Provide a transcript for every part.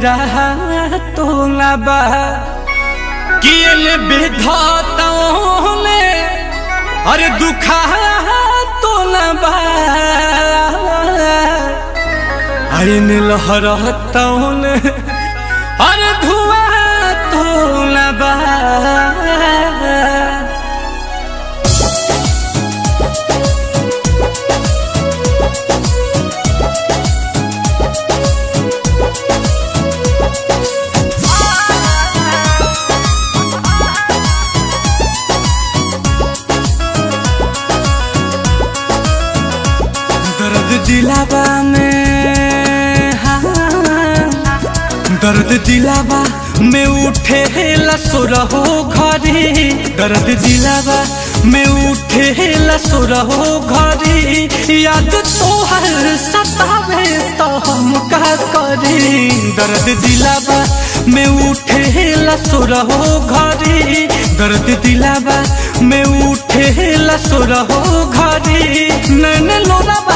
रहा तो ना बा कियल विधाताओं ने अरे दुखा तो ना बा आइन लहरताओं ने अरे धुआं तो ना बा। दिलावा में हाँ दर्द दिलावा में उठे लसुरहो घरी दर्द दिलावा में उठे लसुरहो घरी याद तोहर सतावे तो हम का करी दर्द दिलावा में उठे लसुरहो घरी दर्द दिलावा में उठे लसुरहो घरी नैन लोरावा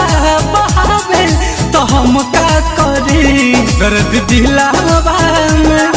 बहावे तो हम का करी दर्द दिलावा में।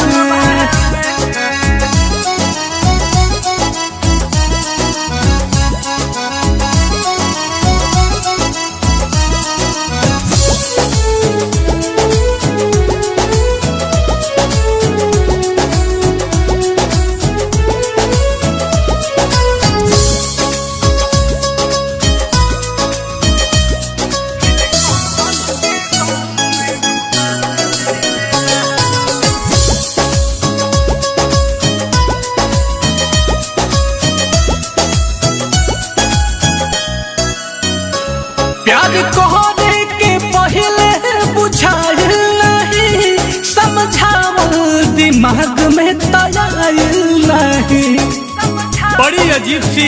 प्यार कहने के पहले बुझाइल नहीं समझावल दिमाग में तयाइल नहीं। बड़ी अजीब सी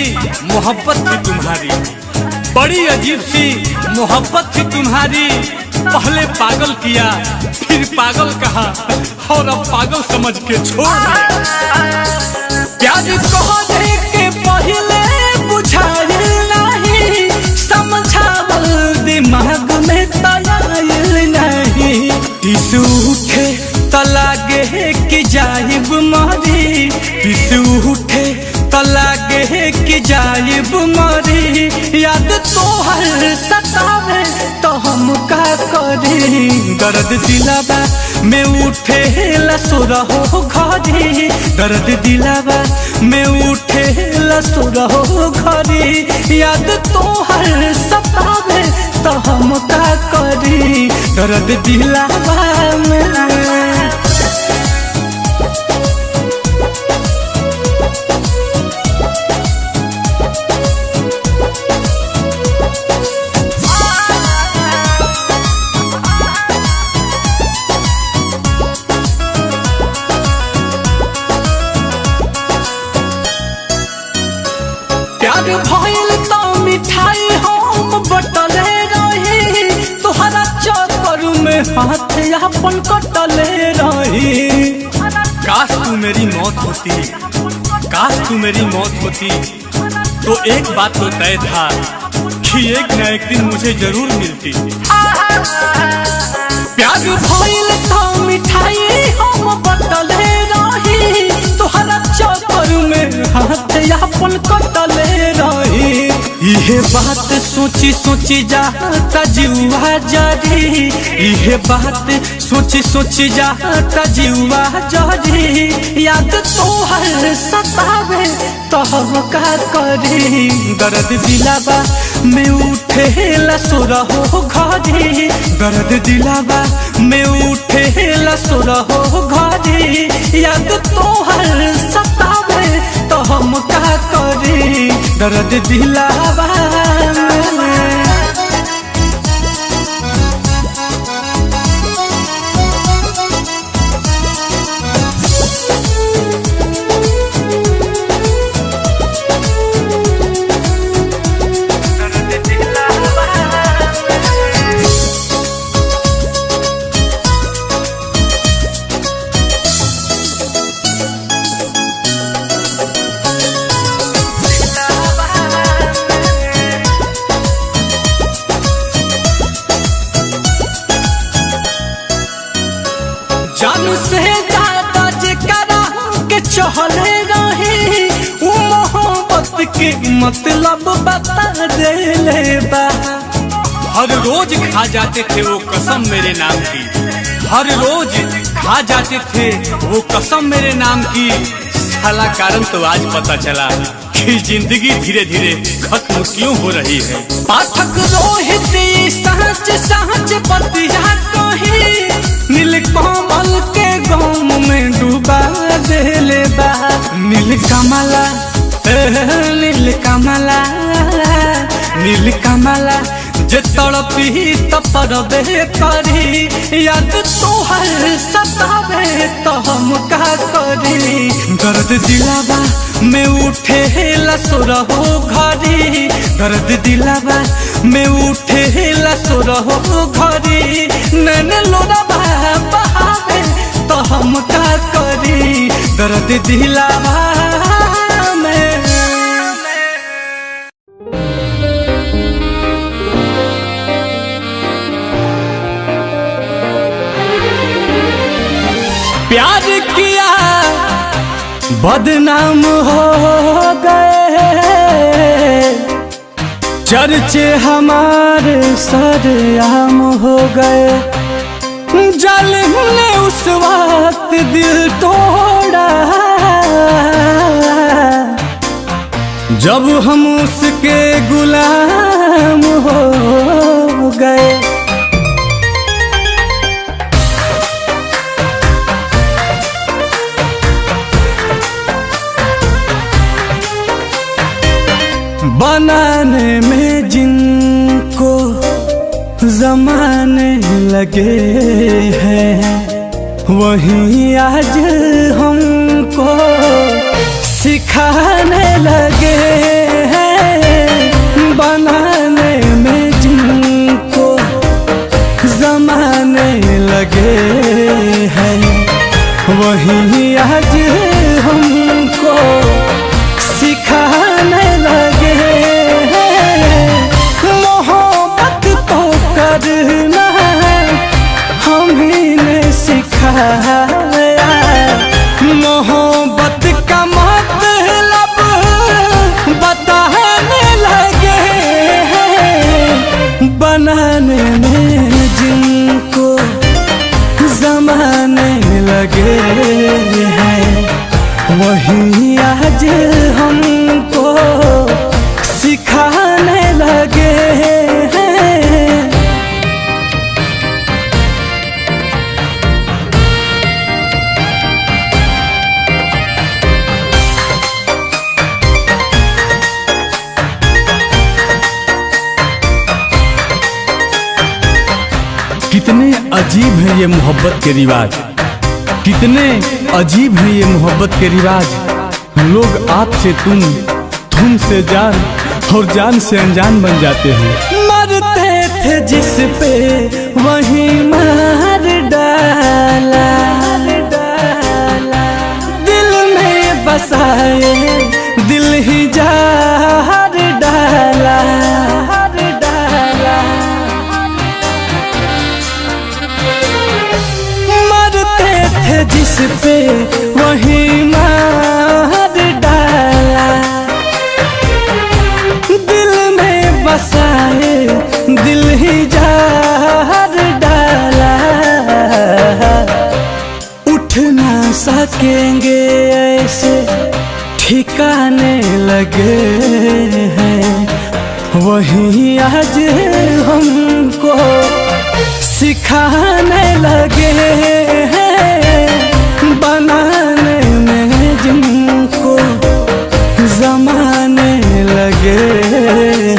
मोहब्बत थी तुम्हारी बड़ी अजीब सी मोहब्बत थी तुम्हारी पहले पागल किया फिर पागल कहा और अब पागल समझ के छोड़ दिया। प्यार कहने के पहले बुझाइल नहीं समझावल दिमाग में तयाइल नहीं। इस उठे तलागे कि जाइब मारी इस उठे तलागे कि जाइब मारी याद तोहर सतावे तो हम का करी दर्द दिलावा में उठे लसुरहो घरी दर्द दिलावा में उठे लसुरहो घरी याद तोहर सतावे तो हम का करी दर्द दिलावा में। प्यार भइल तो मिठाई हम बटले रही तोहरा चक्कर में हाथ अपन कटले रही। काश तू मेरी मौत होती काश तू मेरी मौत होती तो एक बात तो तय था कि एक न एक दिन मुझे जरूर मिलती। प्यार भइल तो मिठाई हम बटले रही तोहरा चक्कर में हाथ अपन कटले रही। इहे बात सोची सोची जाता जीवा जरी इहे बात सोची सोची जाता जीवा जरी याद तोहर सतावे तो हम का करी दर्द दिलावा में उठे लसुरहो घरी दर्द दिलावा में उठे लसुरहो घरी याद तोहर सतावे तो हम का करी दर्द दिलावा में। चहले रही उ मोहब्बत के मतलब बता देले बा। हर रोज खा जाते थे वो कसम मेरे नाम की, हर रोज खा जाते थे वो कसम मेरे नाम की। साला कारण तो आज पता चला कि जिंदगी धीरे धीरे खत्म क्यों हो रही है। पाठक रोहित सहज सहज बतिया कही नीलकमल के गम में डूबा देले बा। नीलकमला नीलकमला नीलकमला जे तड़पी तपरबे करी याद तोहर सतावे तो हम का करी। दर्द दिलावा में उठे लसुरहो घरी, दर्द दिलावा में उठे लसुरहो घरी। नैन लोरावा बहावे तो हम का करी। दर्द दिलावा प्यार किया बदनाम हो गए, चर्चे हमारे सरेआम हो गए। जालिम ने उस वक्त दिल तोड़ा जब हम उसके गुलाम हो गए। बनाने में जिनको जमाने लगे हैं वहीं आज हमको सिखाने लगे हैं। बनाने में जिनको जमाने लगे हैं वहीं आज हमको सिखाने लगे हैं। मोहब्बत तो करना हम ही ने सिखाया, मोहब्बत का मतलब बताने लगे हैं। बनाने में जिनको जमाने लगे हैं वहीं आज हमको सिखाने लगे हैं। कितने अजीब है ये मोहब्बत के रिवाज, कितने अजीब है ये मोहब्बत के रिवाज। लोग आपसे तुम से जान और जान से अनजान बन जाते हैं। मरते थे जिस पे वही मार डाला, दिल में बसाए दिल ही जार डाला। मरते थे जिस पे वही मार डाला, दिल में बसाए दिल ही जार डाला। उठ ना सकेंगे ऐसे ठिकाने लगे हैं वहीं आज हमको सिखाने लगे हैं। बनाने में जिनको जमाने लगे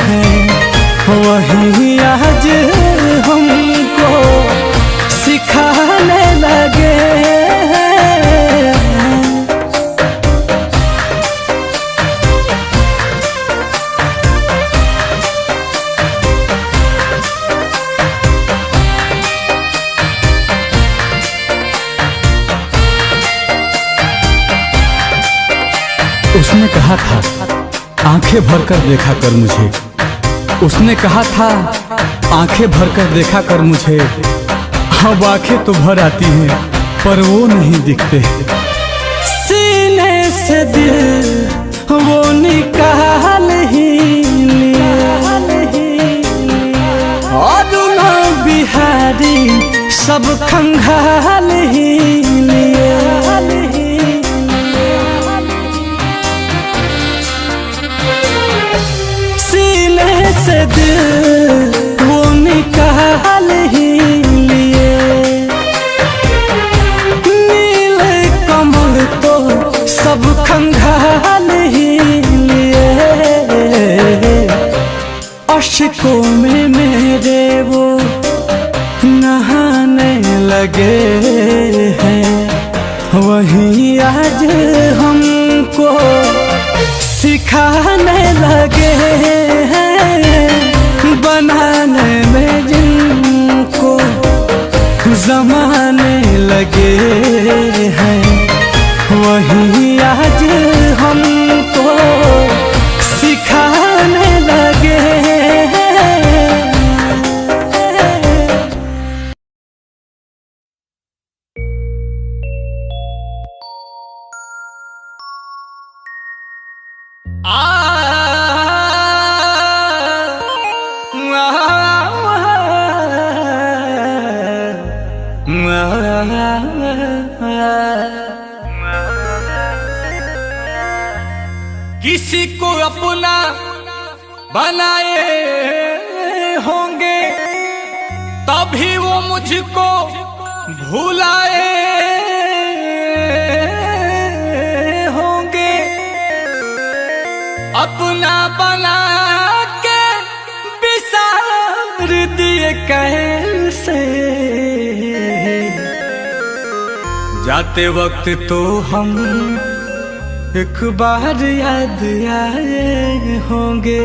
हैं वहीं आज हमको सिखाने लगे हैं। उसने कहा था आंखें भरकर देखा कर मुझे, उसने कहा था आंखें भरकर देखा कर मुझे। अब आंखें तो भर आती हैं पर वो नहीं दिखते। सीने से दिल वो निकाल ही लिया और ना बिहारी सब खंगाल ही लिया। सीने से दिल वो निकाल ही लिए, नीले कमल तो सब खंगाल ही लिए। अश्कों में मेरे वो नहाने लगे हैं, वहीं आज हमको सिखाने लगे हैं, बनाने में जिनको जमाने लगे हैं, वहीं आज हमको सिखाने लगे हैं। किसी को अपना बनाए होंगे तभी वो मुझको भुलाए होंगे, अपना बना के बिसार दिए कैसे। जाते वक्त तो हम एक बार याद आए होंगे,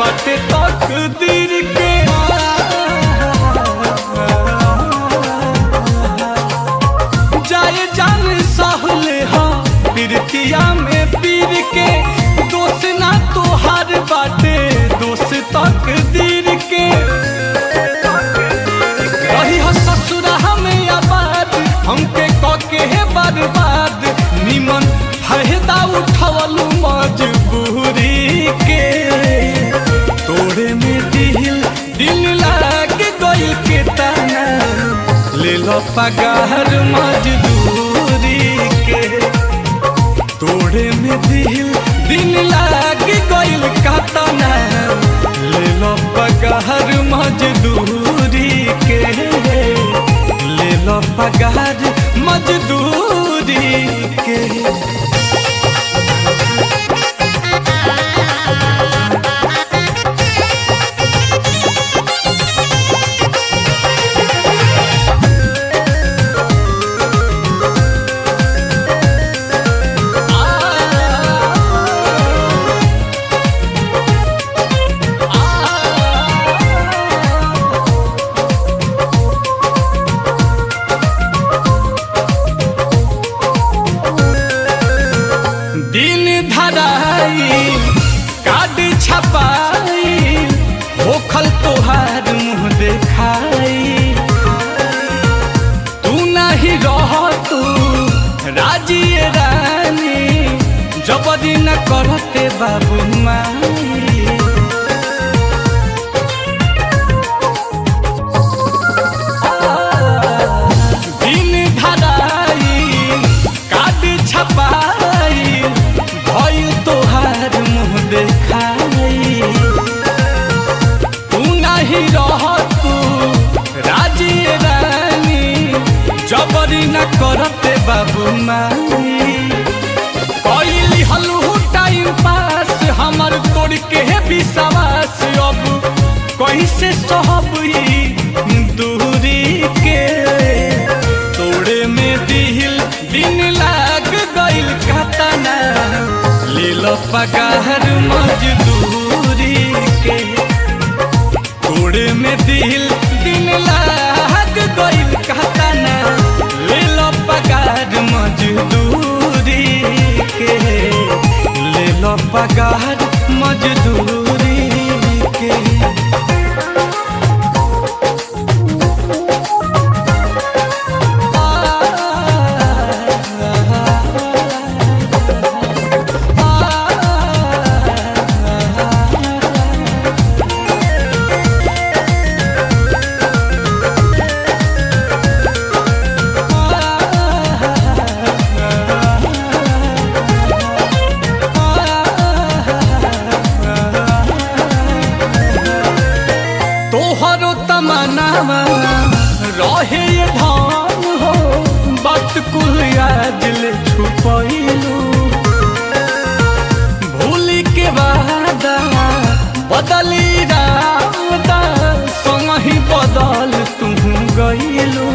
बातें तकदीर के। जाए जान सहले हाँ प्रीतिया में पीर के, दोस्त ना तो हर बाटे दोस्त तकदीर के। रही हो ससुरा हमें आबाद हमके कके है बर्बाद, निमन फायदा उठवलू मजबूरी के। तोड़े में दिल लाग गइल के ताना, ले लो पगार मजदूरी के। तोड़े में दिल लाग गइल का ताना, ले लो पगार मजदूरी के। ले लो पगार मजदूरी के। दिन धराई कार्ड छपाई, होखल तोहार मुँह देखाई। तू नहीं रह तू राजी रानी, जबरी न करते बाबू माई। दिन धराई कार्ड छपाई, भइल तोहार मुँह देखाई। तू नहीं रह तू राजी रानी, जबरी न करते बाबू माई। कैली हलू टाइम पास हमर तोड़ के विश्वास, अब कैसे सह पगार मजदूरी के, तोड़े में दिल दिन लाग गइल कहता ना, ले लो पगार मजदूरी के, ले लो पगार मजदूरी के। तोहरो तमन्नावा रहे ये धान हो, बात कुल याद ले छुपैलू, भूली के वादा बदली रादा, संगही बदल तुम गइलू।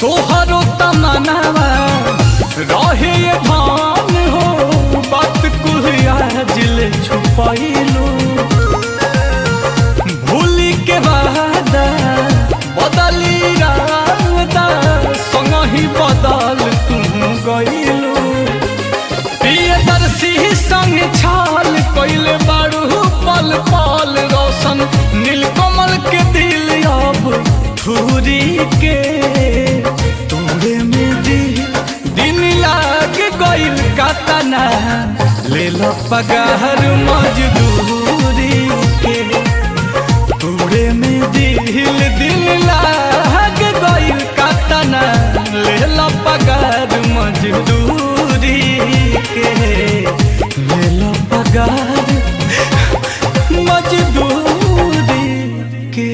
तोहरो तमन्नावा रहे ये धान हो, बात कुल आज ले छुपैलू, भूली के वादा बदली रादा, संगही बदल तुम गइलू। प्रियदर्शी संग छाल कइले बारू पल पल, रोशन नीलकमल के दिल अब थूरी के, तोड़े में दिन लाग गइल कातना, ले लो पगार मजदूरी के, तोड़े में दिल लाग गइल कातना, ले लो पगार मजदूरी के, ले लो पगार मजदूरी के।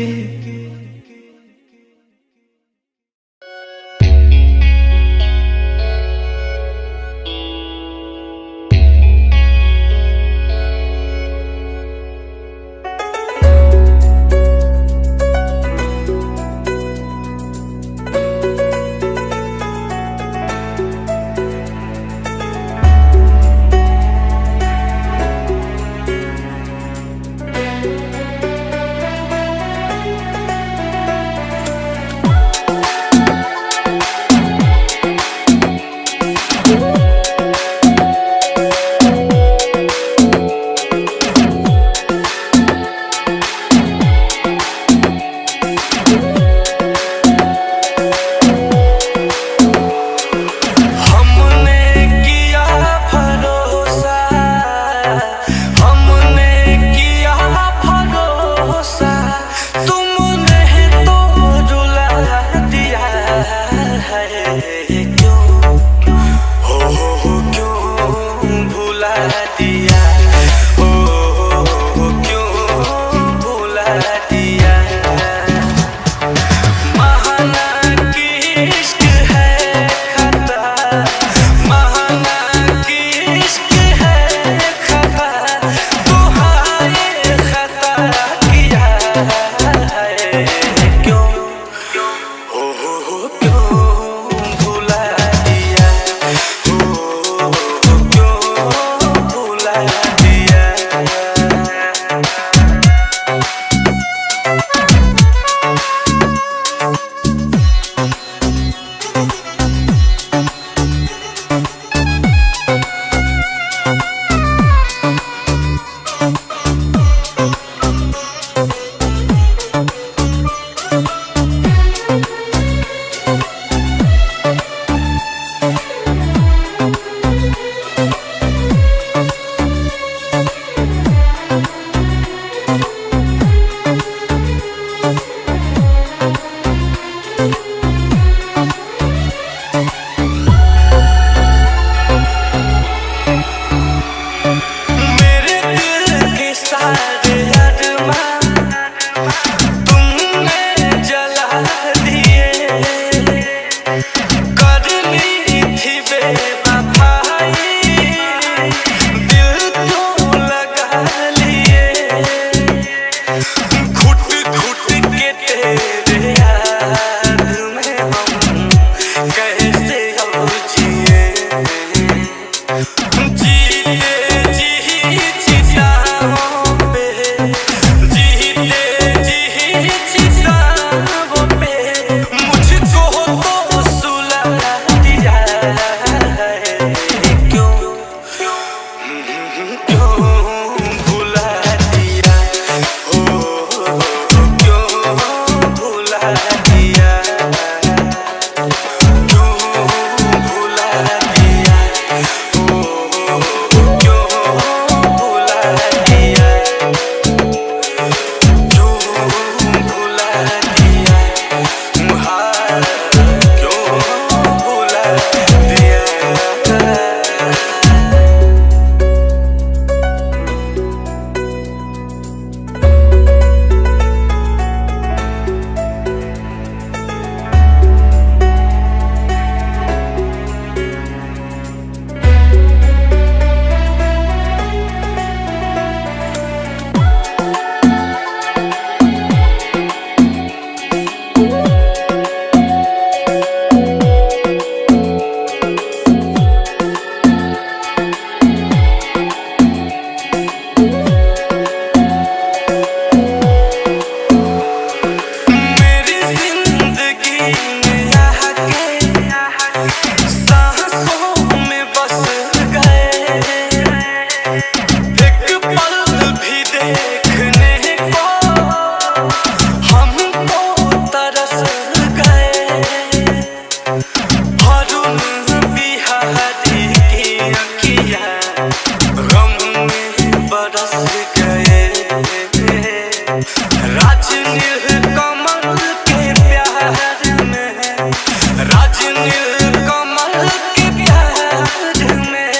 नीलकमल के प्यार में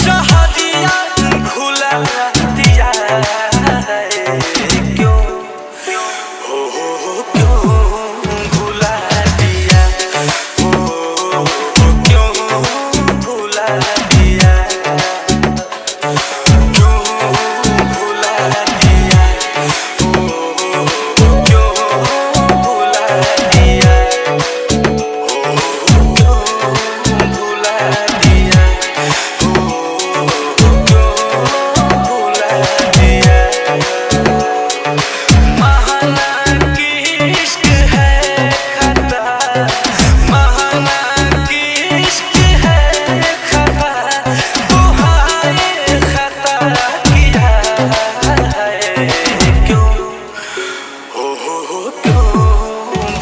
जहरिया घुला दिया है। क्यों क्यों भुला दिया, क्यों भुला दिया, क्यों भुला दिया, क्यों भुला दिया, क्यों भुला दिया, क्यों भुला दिया। महाना की इश्क है खता, महाना की इश्क है खता, तुहारे खता किया है। क्यों क्यों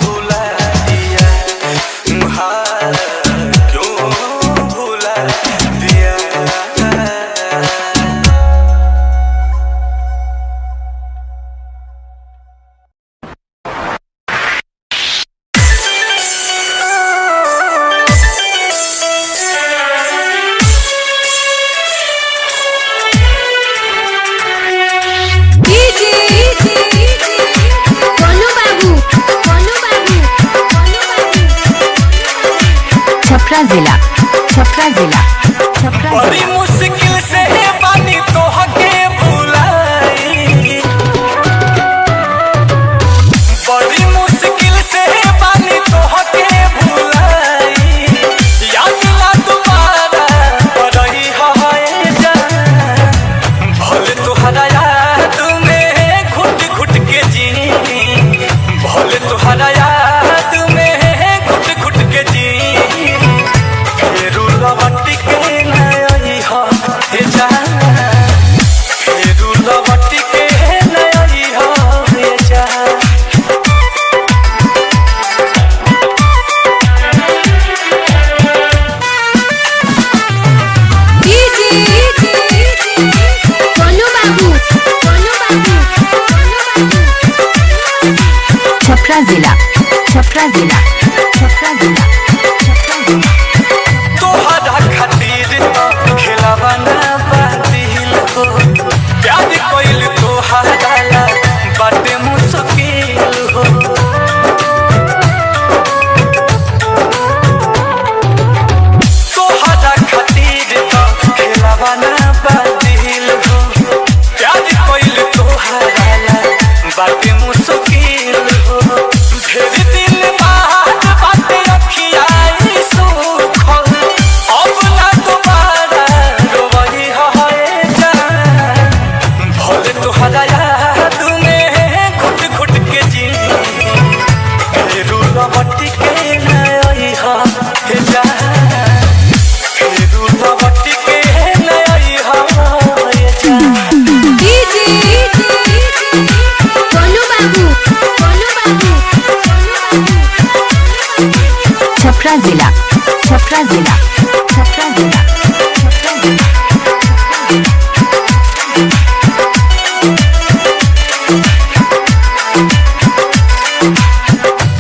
भुला दिया, क्यों भुला दिया। छपरा जिला, छपरा जिला, छपरा बड़ी जिला। मुश्किल से बानी तोहके भुलाई, बड़ी मुश्किल से बानी तोहके भुलाई। याद ला दोबारा पड़ई है जान, भले तोहरा याद में घुट घुट के जी, भले तोहरा याद में घुट घुट के जी। फेरू लौट के न आई हो हे जान, फेरू लौट के न आई हो हे जान। छपरा जिला, छपरा जिला, छपरा जिला, छपरा जिला। तोहरा खातिर तो खिलावा ना बातिल हो, प्यार कइल तोहरा ला बाटे मुश्किल हो। तोहरा खातिर तो खिलावा ना बातिल हो, प्यार कइल तोहरा ला बाटे मुश्किल हो। ढेर दिन बाद बाटे अखियाई सुखल, अब ना दोबारा रोवही है जान। भले तोहरा याद में घुट घुट के जी, फेरू लौट के न आई हे जान, फेरू लौट के न आई हे जान। छपरा जिला, छपरा जिला, छपरा जिला, छपरा जिला।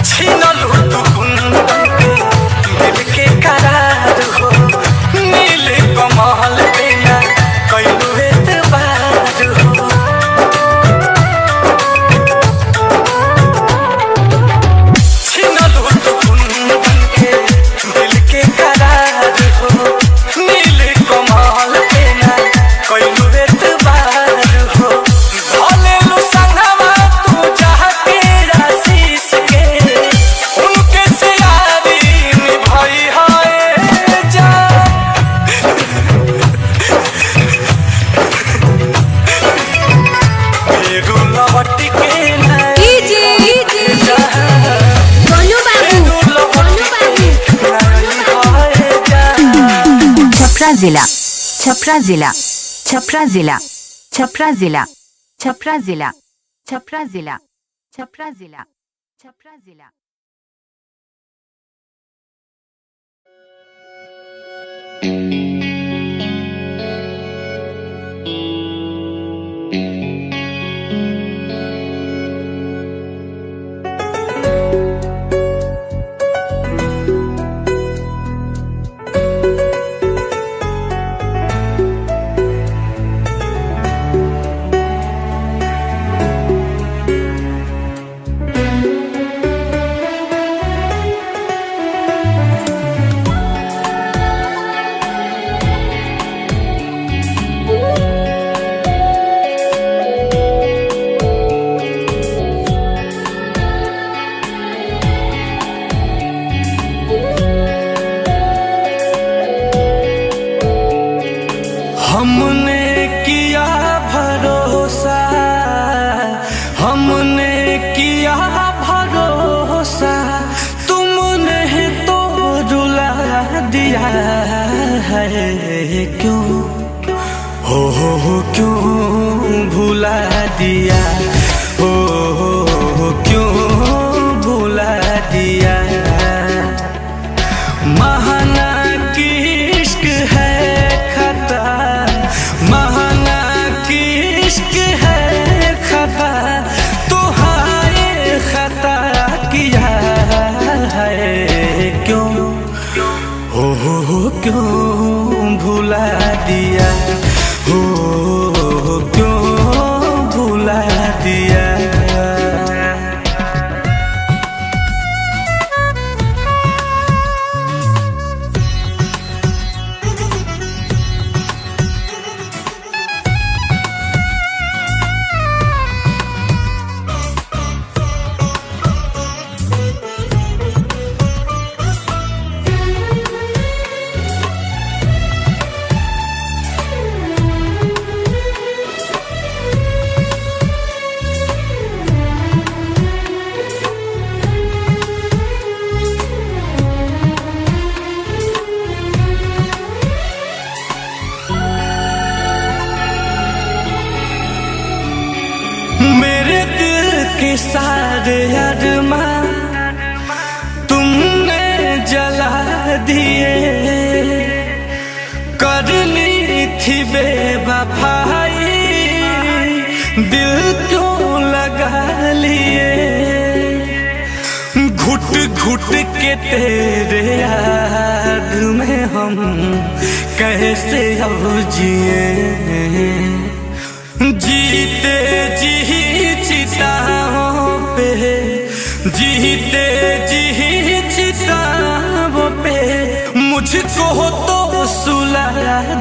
छीनलू तू कुंदन के दिल के करार हो, नील कमल बिना कैलू एतबार हो। छीनलू तू कुंदन के दिल के करार हो, नील कमल बिना कैलू एतबार हो। भलेलू संगवा तू चाह के आशीष के, उनके से यारी निभाई है जान। फेरू लौट के न आई जान, फेरू लौट के न आई जान। छपरा जिला, छपरा जिला, छपरा जिला, छपरा जिला, छपरा जिला, छपरा जिला, छपरा जिला, छपरा जिला। दिया है क्यों, हो क्यों भुला दिया, हो क्यों भुला दिया। महाना की इश्क है खता, महाना की इश्क है खता, तो हाय खता किया है क्यों, हो क्यों भुला दिया, हो क्यों भुला दिया। मेरे दिल के सारे अरमां तुमने जला दिए, करनी थी बेवफाई दिल क्यों लगा लिए। घुट घुट के तेरे याद में हम कैसे अब जिए, जीते जी चिताओं पे, जीते जी चिताओं पे मुझको तो सुला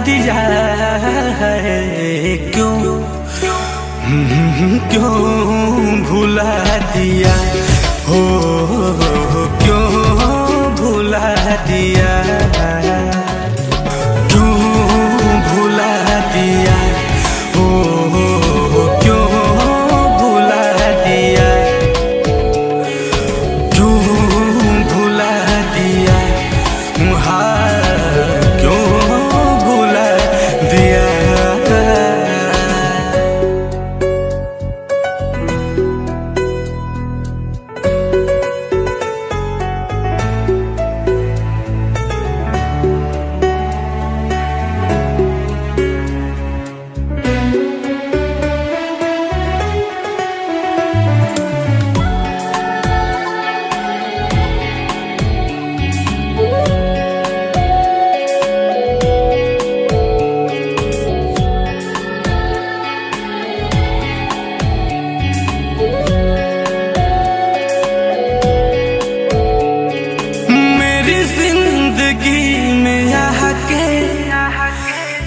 दिया है क्यों, क्यों भुला दिया, हो क्यों भुला दिया, क्यों भुला दिया, हो क्यों भुला दिया, क्यों भुला दिया, क्यों भुला दिया।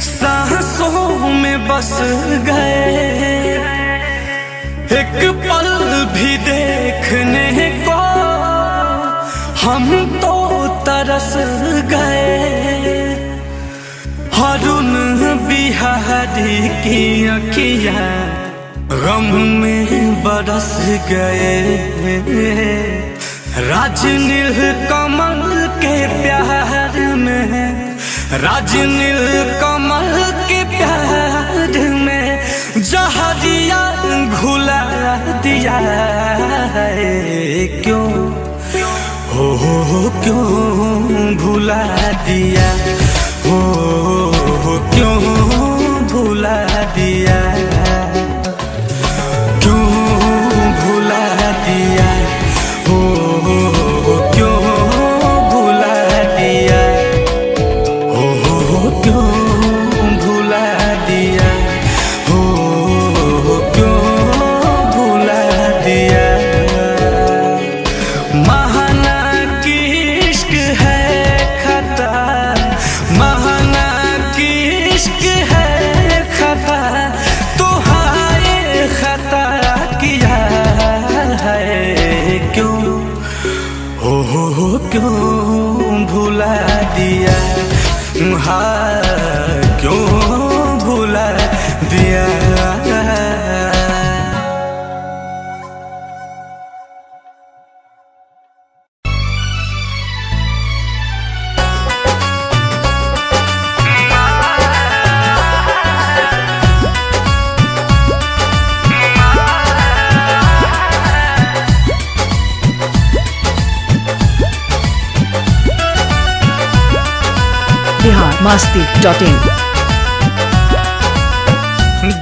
सांसों में बस गए, एक पल भी देखने को हम तो तरस गए। हरुण बिहारी की अखियाँ गम में बरस गए, राजनील कमल के प्यार में, राजनील कमल के प्यार में जहरिया घुला दिया है क्यों, हो क्यों भुला दिया, हो क्यों भुला दिया, क्यों भुला दिया, हो क्यों भुला दिया, हो क्यों भुला दिया, हो क्यों भुला दिया। महाना की इश्क है खता, महाना की इश्क है खता, तो हाय खता किया है क्यों, हो क्यों भुला दिया, क्यों भुला दिया। biharmasti.in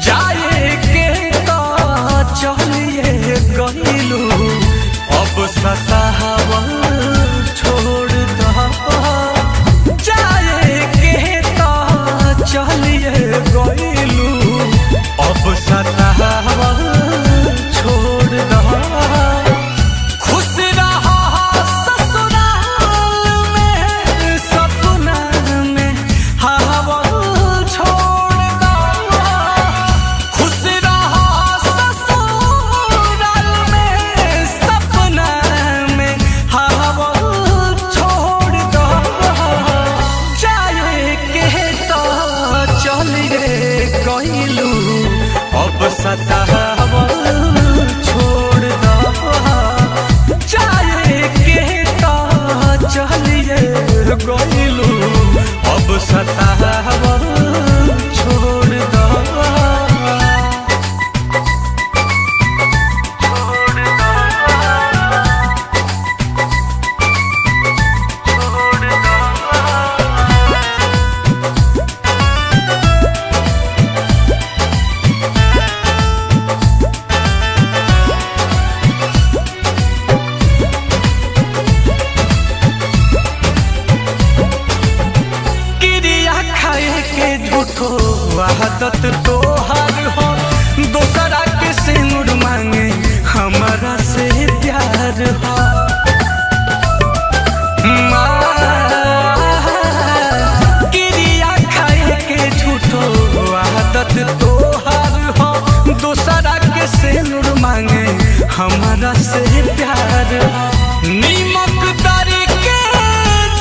जाए के तो चलिए गइलू अब सतावल छोड़ दो। जाए के तो चलिए गइलू अब सतावल छोड़ दो। खुश रहो ससुराल में सपना में हवा छोड़ दो। खुश रहो ससुराल में सपना में हवा छोड़ दो। जाए के तो चलिए गइलू अब सतावल छोड़ दो। जाए के तो चलिए गइलू अब सतावल छोड़ दो। क्रिया खाए के झूठो आदत तोहार हो। दोसरा के सिंदूर मांगे हमारा से प्यार हो। क्रिया खाए के झूठो आदत तोहार हो। दोसरा के सिंदूर मांगे हमारा से प्यार हो। नीमक दारी के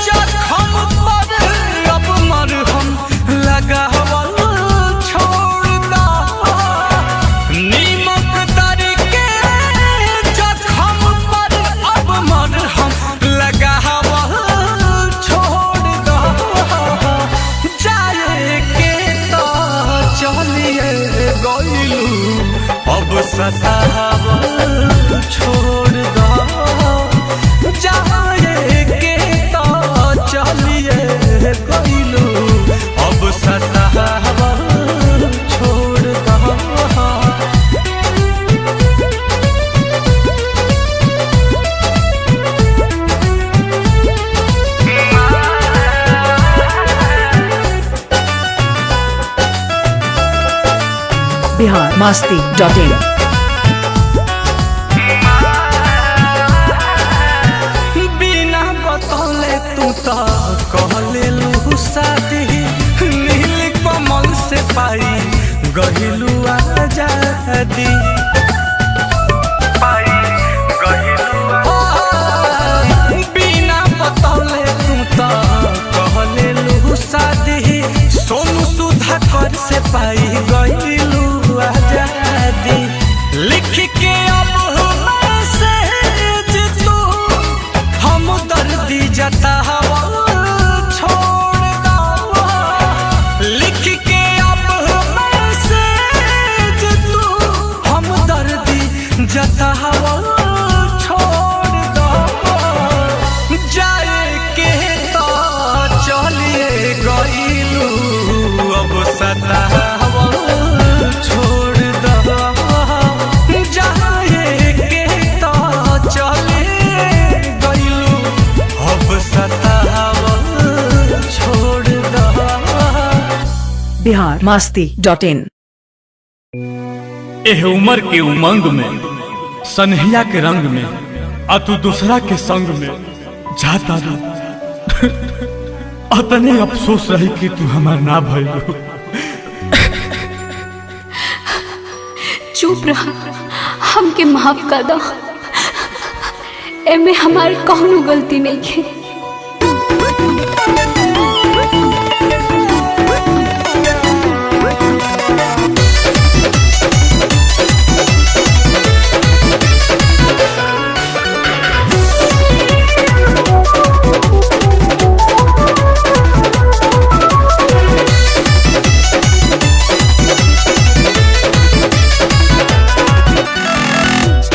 जख्म पर अब मरहम लगावल छोड़ दो। नीमक दारी के जख्म पर अब मरहम लगावल छोड़ दो। जाए के तो चलिए गइलू अब सतावल छोड़ दो। जाए के तो चलिए गइलू अब सतावल छोड़ दो। biharmasti.in बिना बतौले तू तो कहले लू शादी। नील कमल से पाई गहिलू आजादी। बिना बतौले तू तो कहले लू शादी। सोनू सुधाकर से पाई गहिलू आजादी। लिख के अब मैसेज तू हम दर्दी जतावा छोड़ दो। लिख के अब मैसेज तू हम दर्दी जतावा छोड़ दो। जाए के तो चलिए गइलू अब सतावल छोड़ दो। जाए के तो चलिए गइलू अब सतावल छोड़ दो। biharmasti.in एह उमर के उमंग में सनहिया के रंग में आ तू दूसरा के संग में जाता रू। अतने अफसोस रही कि तू हमार ना भइलू। चुप रहा, हमके माफ कर दो। एमे हमार कौनो गलती नहीं है।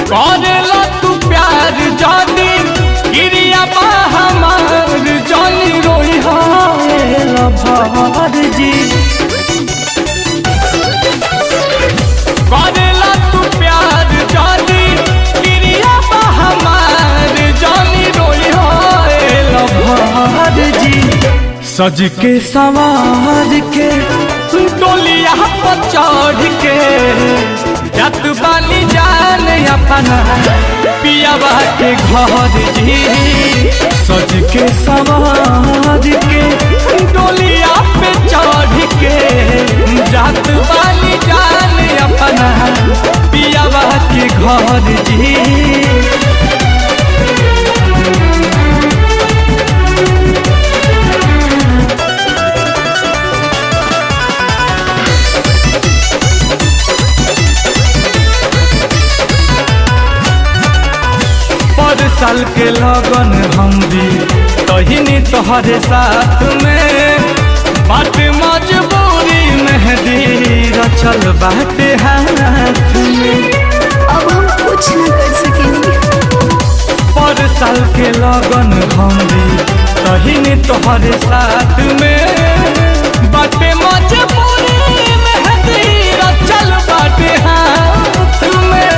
करेला तू प्यार जानी क्रिया बा हम सज के सवार के डोलिया पर चढ़ के जत बाली जान अपना पियावा के घर जी। सज के सवार के डोलिया पे चढ़ के जत बाली जान अपना पियावा के घर जी। साल के लगन हम भी तहिनी तोहरे साथ में बात मजबूरी मेहंदी रचल बाटे हाथ में। अब हम कुछ न कर सकेंगे। पर साल के लगन हम भी तहिनी तोहरे साथ में बाटे मजबूरी मेहंदी रचल बाटे हाथ में।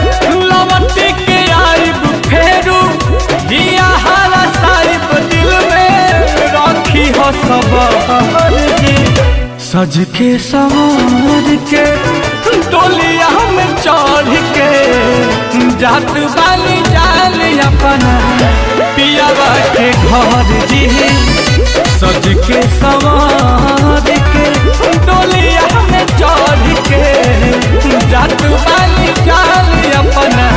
लवटी के आइब फेरू दिया हारा साहिब दिल में राखी हो सब जी। सज के सवार के डोलिया में चढ़ के जात बाली जाल अपना पियावा के घर जी। सज के सवार के डोलिया में चढ़ के जात बाली जाल अपना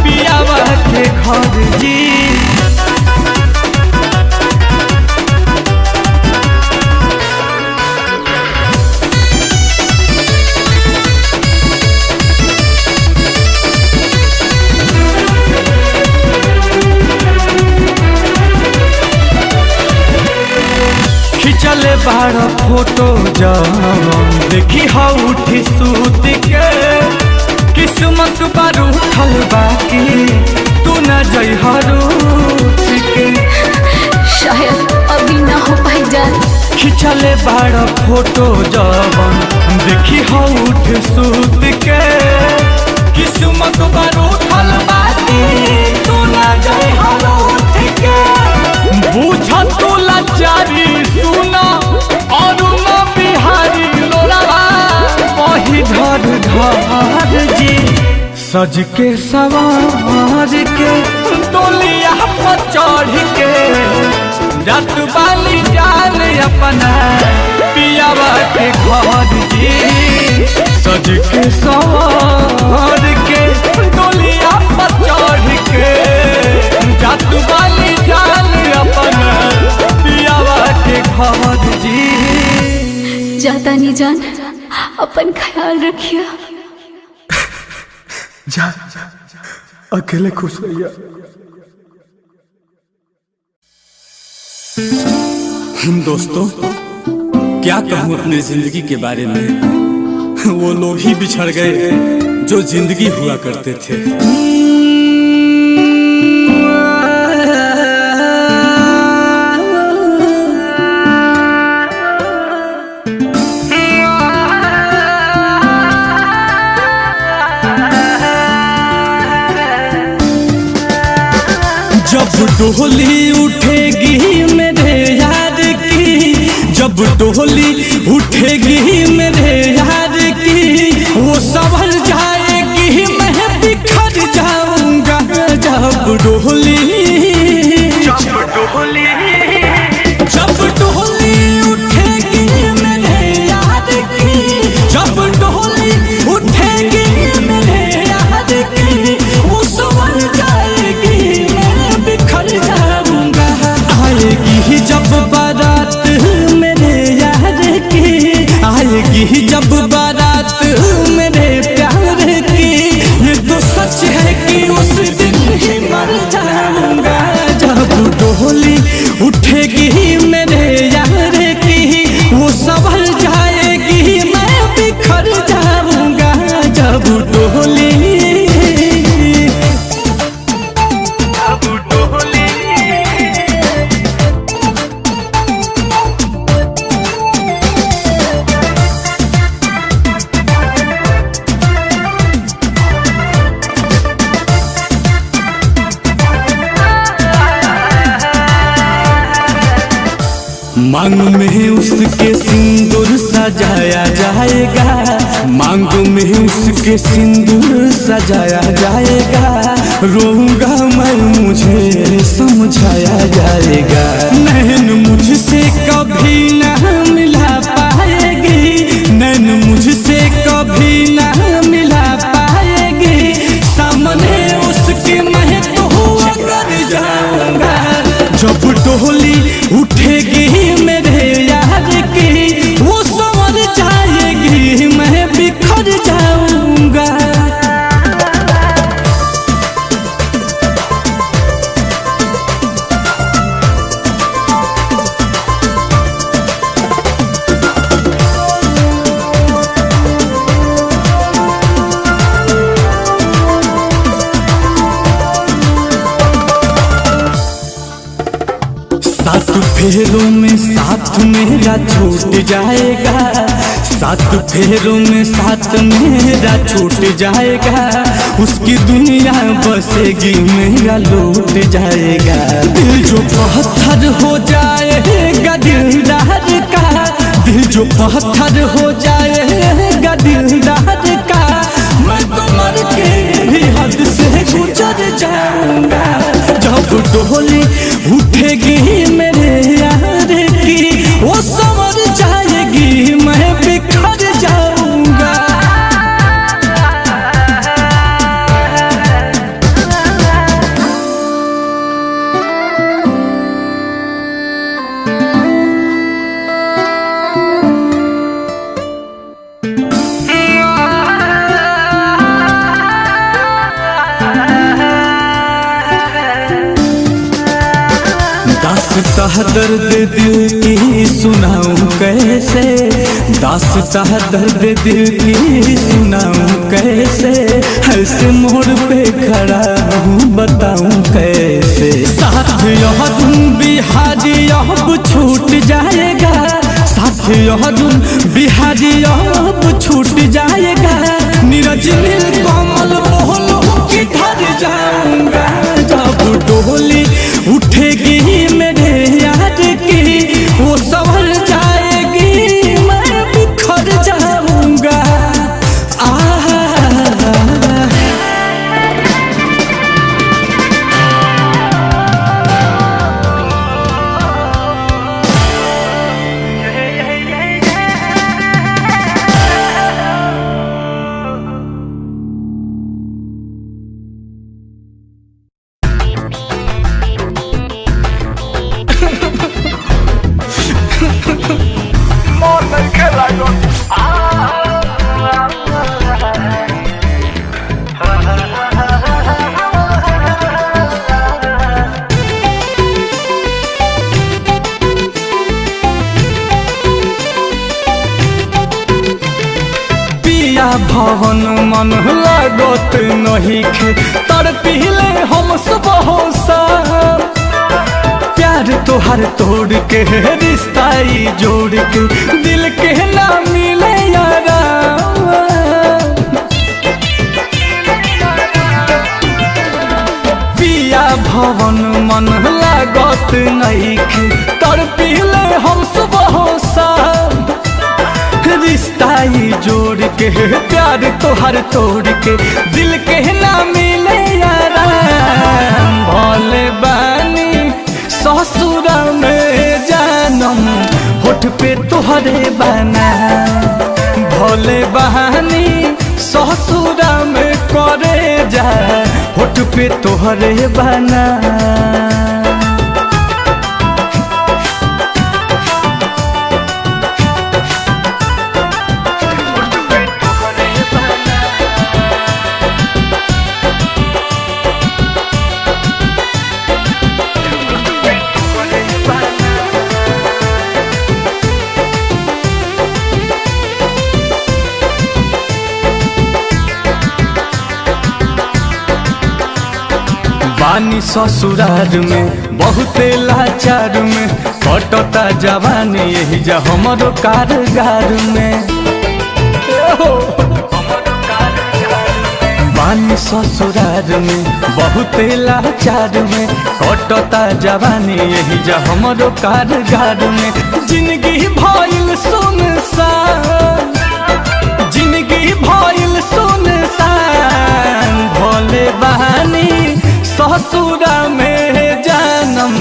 पियावा के घर जी। खिंचले बार फोटो जब देखी हा उठी सूत के किस्मत बार उठल बाकी तू न जई हरूठ के। शायद अभी ना हो पाई जान। खिंचले बार फोटो जब देखी हा उठ सूत के किस्मत बार उठल बाकी तू न जई हरूठ के। बुझ तू लाचारी सुना और न बिहारी लोरावा वही धर धर जी। सज के सवार के डोलिया पर चढ़ के जत बाली जान अपना पियावा के घर जी। सज के सवार के डोलिया पर चढ़ के जत बाली जान अपना पियावा के घर जी। जाता नहीं जान, अपन ख्याल रखिए। जा अकेले खुश रहिया। दोस्तों क्या कहूँ अपने जिंदगी के बारे में। वो लोग ही बिछड़ गए जो जिंदगी हुआ करते थे। जब डोली उठेगी मेरे यार की, जब डोली उठेगी मेरे यार की, वो संभल जाएगी मैं बिखर जाऊंगा। जब डोली उठेगी मेरे यार की, जब डोली उठेगी मेरे यार की, वो संभल जाएगी मैं बिखर जाऊंगा। आएगी जब बारात मेरे यार की, मांग में उसके सिंदूर सजाया जाएगा, मांग में उसके सिंदूर सजाया जाएगा। रोऊंगा मैं मुझे समझाया जाएगा। नैन मुझसे कभी ना मिला पाएगी, नैन मुझसे कभी ना मिला पाएगी। सामने उसके मैं तो हुआ कर जाऊंगा। जब डोली उठेगी मेरे यार की, वो संवर जाएगी, मैं बिखर जाऊंगा। सात फेरों में साथ मेरा छूट जाएगा, सात फेरों में साथ मेरा छूट जाएगा। उसकी दुनिया बसेगी, मेरा लूट जाएगा। दिल जो पत्थर हो जाएगा दिलदार का, दिल जो पत्थर हो जाएगा दिलदार का। मैं तो मर के भी हद से गुजर जाऊंगा। जब डोली उठेगी मेरे यार की, वो संवर जाएगी, मैं बिखर जाऊंगा। दास्तां दर्द दिल की सुनाऊं कैसे, दास्तां दर्द दिल की सुनाऊं कैसे। ऐसे मोड़ पे खड़ा हूँ बताऊं कैसे। साथ यह बिहारी अब छूट जाएगा, साथ यह बिहारी अब छूट जाएगा। नीरज नील कमल बोलो कि ढर जाऊंगा। जब डोली उठेगी मेरे यार की, वो संवर जाएगी, मैं बिखर जाऊंगा। भवन मन लागत नहीं खे, तर पीले हम सब होसा। प्यार तोहर तोड़ के रिश्ता जोड़ के, दिल के ना मिले यारा। पिया भवन मन लागत नहीं खे, तर पीले हम सब होसा। रिश्ता जोड़ के प्यार तोहर तोड़ के, दिल के ना मिले यारा। भोले बानी ससुर में जानम, होठ पे तोहरे बना। भोले बहानी ससुर में करे जा, होठ पे तोहरे बना। बानी ससुरार में बहुते लाचार में, कटता जवानी यही जा हमरो कारगार में। पानी ससुरार में बहुत लाचार में कटता जवानी यही जा हमरो कारगार में। जिंदगी भइल सुनसान, जिंदगी भइल सुनसान, भोले बहानी ससुरा में जानम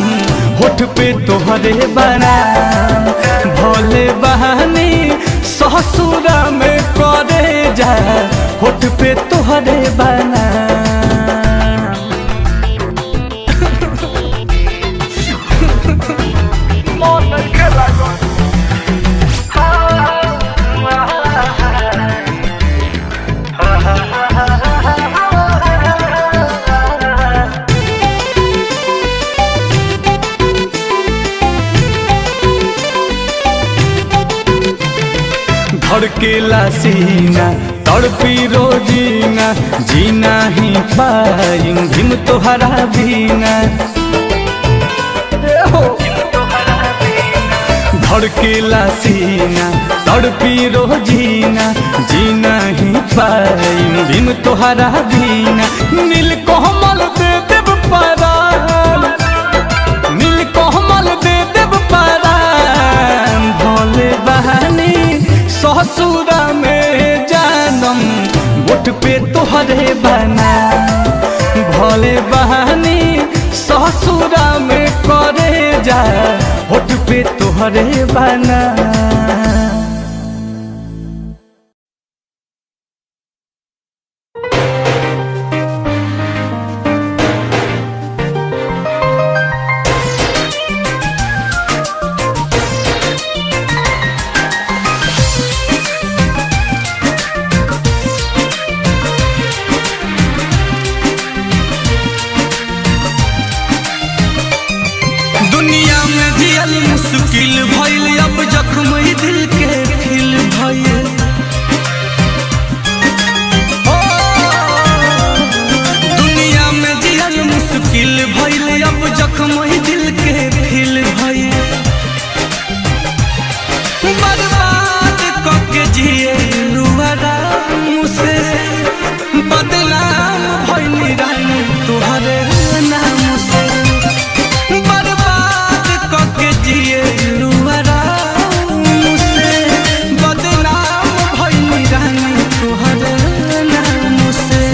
होठ पे तोहरे बनाम। भोले बहानी ससुरा में करे जा होठ पे तोहरे बनाम। धड़केला सीना तड़पी रोजीना, जीना ही पाई भीम तोहरा बीना। धड़केला सीना तड़पी रोजीना, जीना ही पाई भीम तोहरा बीना। नील कोमल दे देव परान, नील कोमल दे देव परान। भोले बहानी ससुरा में जानम गोट पे तोहरे बना। भोले बहानी ससुरा में करे जा होठ पे तोहरे बना। मुश्किल भइल अब जख्म दिल के खिल भइल। दुनिया में जियल मुश्किल भइल अब जख्म दिल के खिल भइल। बर्बाद करके जिए आराम से, बदनाम भइल रानी तोहरे नाम से। बर्बाद करके जिए आराम से, बदनाम भइल रानी तोहरे नाम से।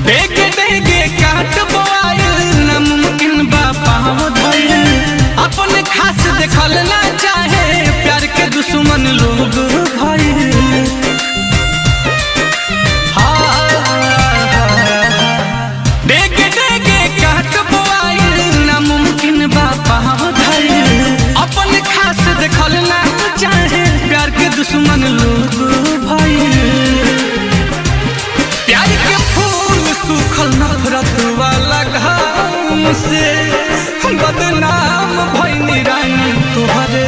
देगे देगे काट बोआइल नामुमकिन बा पाँव धइल। अपने खास देखल ना चाहे प्यार के दुश्मन लोग भइल। देगे देगे काट बोआइल नामुमकिन बा पाँव धइल। अपने खास देखल ना चाहे प्यार के दुश्मन लोग भइल। प्यार के फूल सूखल नफरत वाला घाम से, बदनाम भइल रानी तोहरे